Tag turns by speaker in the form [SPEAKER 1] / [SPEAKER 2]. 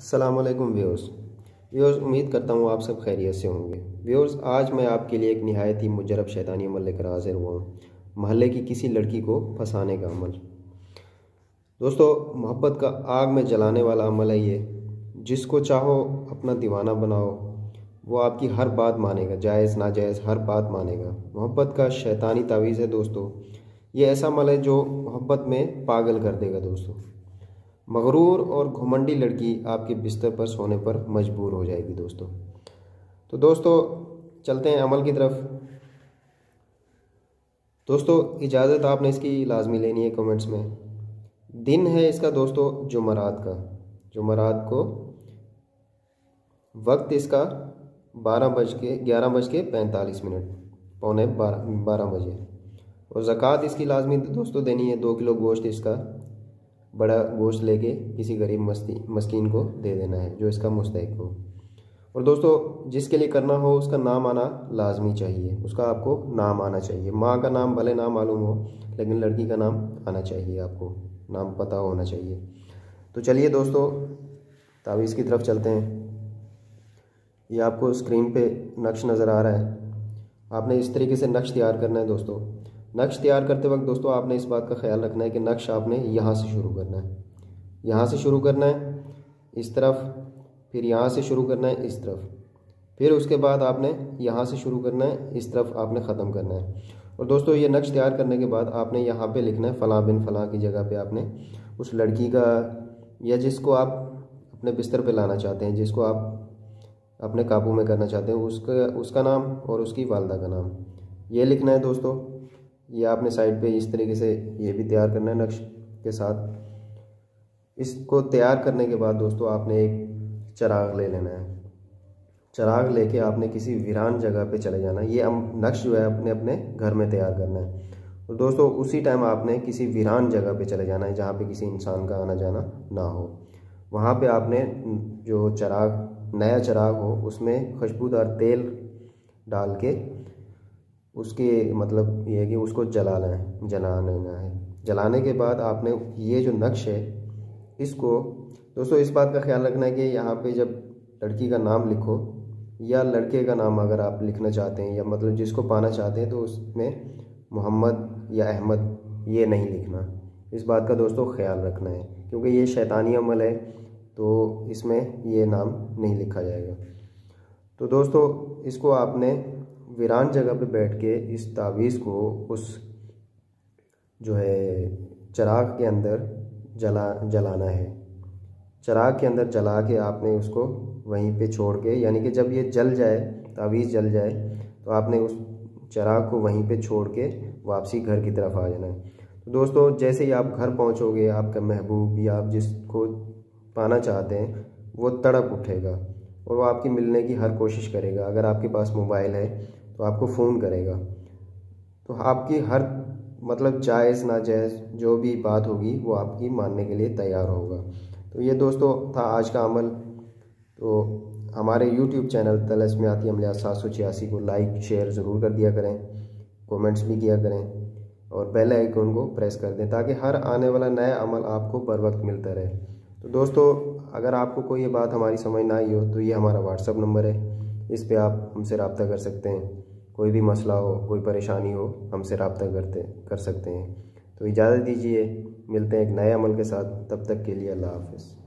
[SPEAKER 1] अस्सलाम वालेकुम व्यूअर्स। उम्मीद करता हूँ आप सब खैरियत से होंगे। व्यूअर्स, आज मैं आपके लिए एक निहायत ही मुजरब शैतानी अमल लेकर हाजिर हुआ हूँ। महल्ले की किसी लड़की को फंसाने का अमल। दोस्तों, मोहब्बत का आग में जलाने वाला अमल है ये। जिसको चाहो अपना दीवाना बनाओ, वो आपकी हर बात मानेगा, जायज़ नाजायज़ हर बात मानेगा। मोहब्बत का शैतानी तावीज़ है दोस्तों। ये ऐसा अमल है जो मोहब्बत में पागल कर देगा दोस्तों। मगरूर और घुमंडी लड़की आपके बिस्तर पर सोने पर मजबूर हो जाएगी दोस्तों। तो दोस्तों, चलते हैं अमल की तरफ। दोस्तों, इजाज़त आपने इसकी लाजमी लेनी है कमेंट्स में। दिन है इसका दोस्तों जुमरात का। जुमरात को वक्त इसका 11:45, पौने 12 बजे। और ज़कात इसकी लाजमी दोस्तों देनी है। 2 किलो गोश्त इसका, बड़ा गोश्त लेके किसी गरीब मस्कीन को दे देना है जो इसका मुस्तहिक हो। और दोस्तों, जिसके लिए करना हो उसका नाम आना लाजमी चाहिए। उसका आपको नाम आना चाहिए। माँ का नाम भले ना मालूम हो, लेकिन लड़की का नाम आना चाहिए, आपको नाम पता होना चाहिए। तो चलिए दोस्तों, तावीज़ की तरफ चलते हैं। ये आपको स्क्रीन पे नक्श नज़र आ रहा है। आपने इस तरीके से नक्श तैयार करना है दोस्तों। नक्श तैयार करते वक्त दोस्तों आपने इस बात का ख्याल रखना है कि नक्श आपने यहाँ से शुरू करना है, यहाँ से शुरू करना है इस तरफ, फिर यहाँ से शुरू करना है इस तरफ, फिर उसके बाद आपने यहाँ से शुरू करना है इस तरफ, आपने ख़त्म करना है। और दोस्तों, ये नक्श तैयार करने के बाद आपने यहाँ पे लिखना है फ़लाँ बिन फ़लाँ की जगह पे आपने उस लड़की का, या जिसको आप अपने बिस्तर पे लाना चाहते हैं, जिसको आप अपने काबू में करना चाहते हैं, उसका नाम और उसकी वालदा का नाम ये लिखना है दोस्तों। ये आपने साइड पे इस तरीके से ये भी तैयार करना है नक्श के साथ। इसको तैयार करने के बाद दोस्तों आपने एक चिराग ले लेना है। चिराग लेके आपने किसी वीरान जगह पे चले जाना है। ये नक्श जो है अपने अपने घर में तैयार करना है। तो दोस्तों, उसी टाइम आपने किसी वीरान जगह पे चले जाना है जहाँ पे किसी इंसान का आना जाना ना हो। वहाँ पे आपने जो चिराग, नया चिराग हो, उसमें खुशबूदार तेल डाल के उसके मतलब ये है कि उसको जला लेना है। जलाने के बाद आपने ये जो नक्श है इसको दोस्तों, इस बात का ख्याल रखना है कि यहाँ पे जब लड़की का नाम लिखो या लड़के का नाम अगर आप लिखना चाहते हैं, या मतलब जिसको पाना चाहते हैं, तो उसमें मोहम्मद या अहमद ये नहीं लिखना। इस बात का दोस्तों ख्याल रखना है, क्योंकि ये शैतानी अमल है, तो इसमें ये नाम नहीं लिखा जाएगा। तो दोस्तों, इसको आपने वीरान जगह पे बैठ के इस तावीज़ को उस जो है चिराग के अंदर जलाना है। चिराग के अंदर जला के आपने उसको वहीं पे छोड़ के, यानी कि जब ये जल जाए, तावीज़ जल जाए, तो आपने उस चिराग को वहीं पे छोड़ के वापसी घर की तरफ आ जाना है। तो दोस्तों, जैसे ही आप घर पहुंचोगे, आपका महबूब या आप जिसको पाना चाहते हैं वो तड़प उठेगा और वो आपकी मिलने की हर कोशिश करेगा। अगर आपके पास मोबाइल है तो आपको फ़ोन करेगा। तो आपकी हर मतलब जायज़ नाजायज़ जो भी बात होगी वो आपकी मानने के लिए तैयार होगा। तो ये दोस्तों था आज का अमल। तो हमारे YouTube चैनल तलस्मियाती अमलियात 786 को लाइक शेयर ज़रूर कर दिया करें, कमेंट्स भी किया करें और बेल आइकन को प्रेस कर दें, ताकि हर आने वाला नया अमल आपको बर वक्त मिलता रहे। तो दोस्तों, अगर आपको कोई ये बात हमारी समझ ना आई हो तो ये हमारा व्हाट्सअप नंबर है, इस पे आप हमसे रब्ता कर सकते हैं। कोई भी मसला हो, कोई परेशानी हो, हमसे रब्ता कर सकते हैं। तो इजाज़त दीजिए, मिलते हैं एक नए अमल के साथ। तब तक के लिए अल्लाह हाफ़िज़।